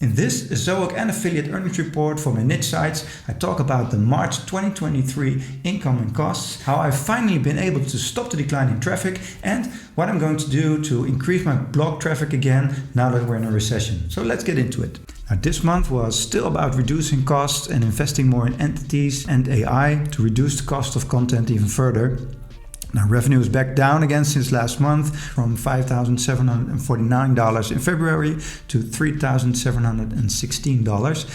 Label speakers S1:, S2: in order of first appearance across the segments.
S1: In this Ezoic and affiliate earnings report for my niche sites, I talk about the March 2023 income and costs, how I've finally been able to stop the decline in traffic, and what I'm going to do to increase my blog traffic again now that we're in a recession. So let's get into it. Now, this month was still about reducing costs and investing more in entities and AI to reduce the cost of content even further. Now, revenue is back down again since last month from $5,749 in February to $3,716.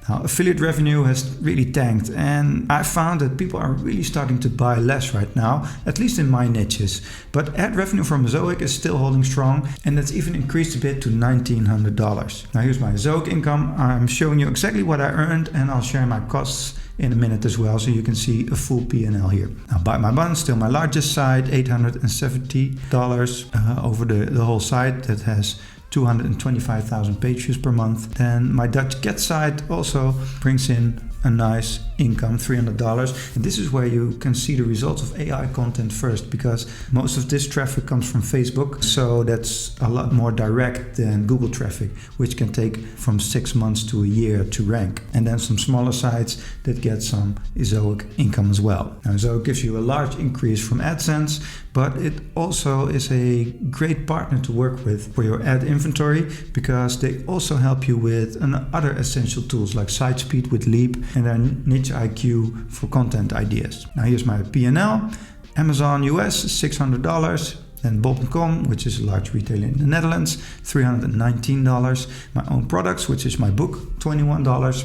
S1: Now, affiliate revenue has really tanked, and I found that people are really starting to buy less right now, at least in my niches. But ad revenue from Ezoic is still holding strong, and that's even increased a bit to $1,900. Now, here's my Ezoic income. I'm showing you exactly what I earned, and I'll share my costs in a minute as well, so you can see a full P&L here. Now, Bite My Bun, still my largest site, $870 over the whole site that has 225,000 page views per month. Then my Dutch Cat site also brings in a nice income, $300. And this is where you can see the results of AI content first, because most of this traffic comes from Facebook. So that's a lot more direct than Google traffic, which can take from 6 months to a year to rank. And then some smaller sites that get some Ezoic income as well. Now, Ezoic gives you a large increase from AdSense, but it also is a great partner to work with for your ad inventory, because they also help you with other essential tools like site speed with Leap and then Niche IQ for content ideas. Now, here's my P&L. Amazon US, $600. Then bol.com, which is a large retailer in the Netherlands, $319. My own products, which is my book, $21.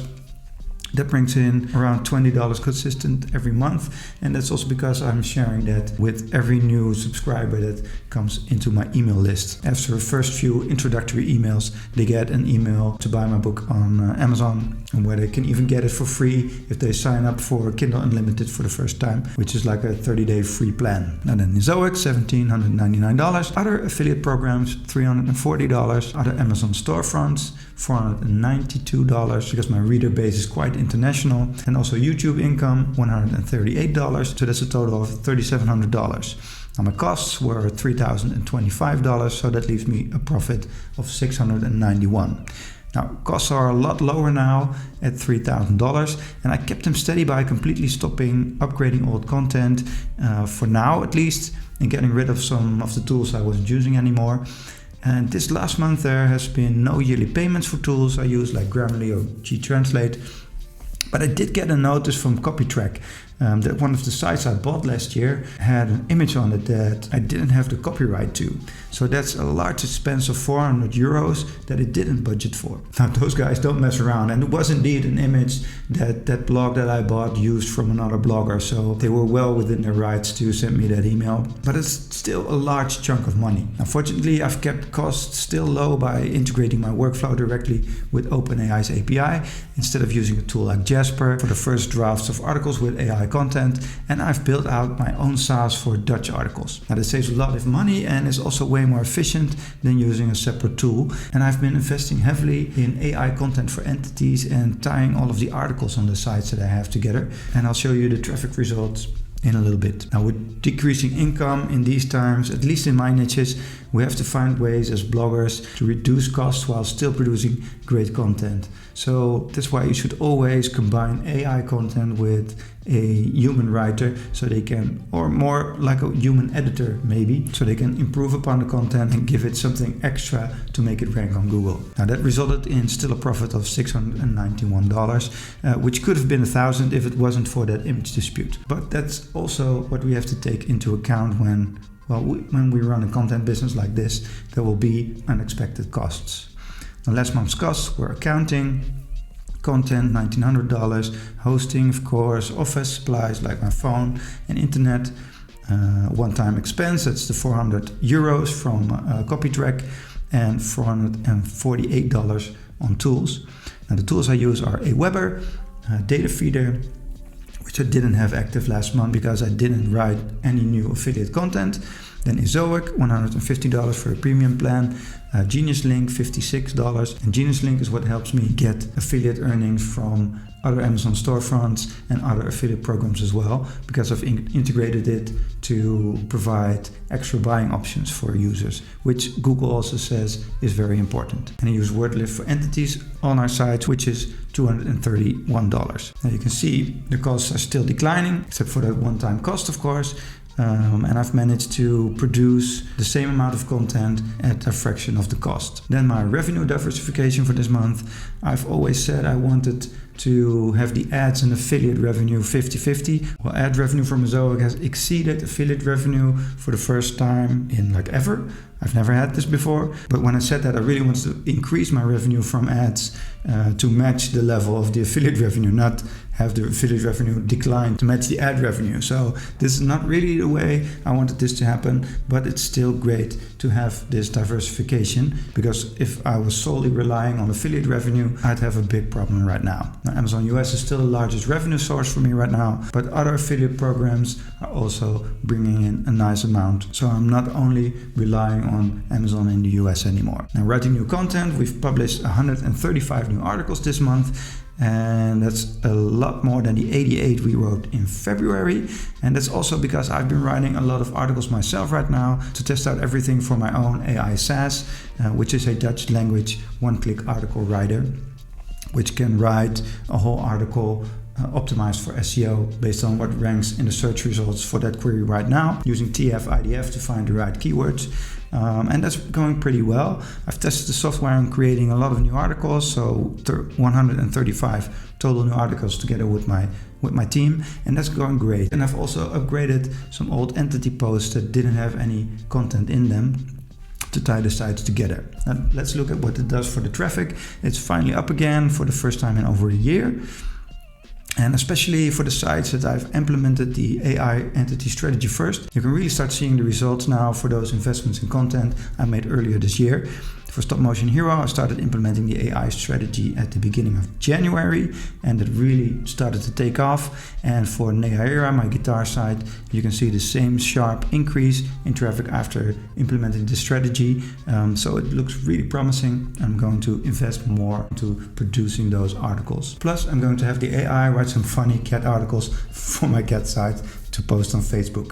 S1: That brings in around $20 consistent every month. And that's also because I'm sharing that with every new subscriber that comes into my email list. After the first few introductory emails, they get an email to buy my book on Amazon, and where they can even get it for free if they sign up for Kindle Unlimited for the first time, which is like a 30-day free plan. And then Ezoic, $1,799. Other affiliate programs, $340. Other Amazon storefronts, $492, because my reader base is quite international. And also YouTube income, $138. So that's a total of $3,700. Now, my costs were $3,025, so that leaves me a profit of $691. Now, costs are a lot lower now at $3,000, and I kept them steady by completely stopping upgrading old content, for now at least, and getting rid of some of the tools I wasn't using anymore. And this last month there has been no yearly payments for tools I use like Grammarly or G-Translate. But I did get a notice from CopyTrack that one of the sites I bought last year had an image on it that I didn't have the copyright to. So that's a large expense of €400 that it didn't budget for. Now, those guys don't mess around, and it was indeed an image that blog that I bought used from another blogger, so they were well within their rights to send me that email. But it's still a large chunk of money. Unfortunately, I've kept costs still low by integrating my workflow directly with OpenAI's API instead of using a tool like Jasper for the first drafts of articles with AI content, and I've built out my own SaaS for Dutch articles. Now, that saves a lot of money and is also way more efficient than using a separate tool. And I've been investing heavily in AI content for entities and tying all of the articles on the sites that I have together. And I'll show you the traffic results in a little bit. Now, with decreasing income in these times, at least in my niches, we have to find ways as bloggers to reduce costs while still producing great content. So that's why you should always combine AI content with a human writer, so they can, or more like a human editor maybe, so they can improve upon the content and give it something extra to make it rank on Google. Now, that resulted in still a profit of $691, which could have been $1,000 if it wasn't for that image dispute. But that's also what we have to take into account when we run a content business like this. There will be unexpected costs. Now, last month's costs were accounting, content, $1,900, hosting, of course, office supplies like my phone and internet, one-time expense, that's the €400 from CopyTrack, and $448 on tools. Now, the tools I use are Aweber, Data Feeder, which I didn't have active last month because I didn't write any new affiliate content, Then Ezoic, $150 for a premium plan. Genius Link, $56. And Genius Link is what helps me get affiliate earnings from other Amazon storefronts and other affiliate programs as well, because I've integrated it to provide extra buying options for users, which Google also says is very important. And I use WordLift for entities on our site, which is $231. Now you can see the costs are still declining, except for that one-time cost, of course. And I've managed to produce the same amount of content at a fraction of the cost. Then my revenue diversification for this month. I've always said I wanted to have the ads and affiliate revenue 50-50. Well, ad revenue from Ezoic has exceeded affiliate revenue for the first time in ever. I've never had this before. But when I said that, I really wanted to increase my revenue from ads to match the level of the affiliate revenue, not have the affiliate revenue decline to match the ad revenue. So this is not really the way I wanted this to happen, but it's still great to have this diversification, because if I was solely relying on affiliate revenue, I'd have a big problem right now. Now, Amazon US is still the largest revenue source for me right now, but other affiliate programs are also bringing in a nice amount. So I'm not only relying on Amazon in the US anymore. Now, writing new content, we've published 135 new articles this month. And that's a lot more than the 88 we wrote in February. And that's also because I've been writing a lot of articles myself right now to test out everything for my own AI SaaS, which is a Dutch language one-click article writer, which can write a whole article optimized for SEO based on what ranks in the search results for that query right now, using TF-IDF to find the right keywords. And that's going pretty well. I've tested the software on creating a lot of new articles, so 135 total new articles together with my team, and that's going great. And I've also upgraded some old entity posts that didn't have any content in them to tie the sites together. Now, let's look at what it does for the traffic. It's finally up again for the first time in over a year. And especially for the sites that I've implemented the AI entity strategy first, you can really start seeing the results now for those investments in content I made earlier this year. For Stop Motion Hero, I started implementing the AI strategy at the beginning of January, and it really started to take off. And for Neaera, my guitar site, you can see the same sharp increase in traffic after implementing the strategy. So it looks really promising. I'm going to invest more into producing those articles. Plus, I'm going to have the AI write some funny cat articles for my cat site to post on Facebook.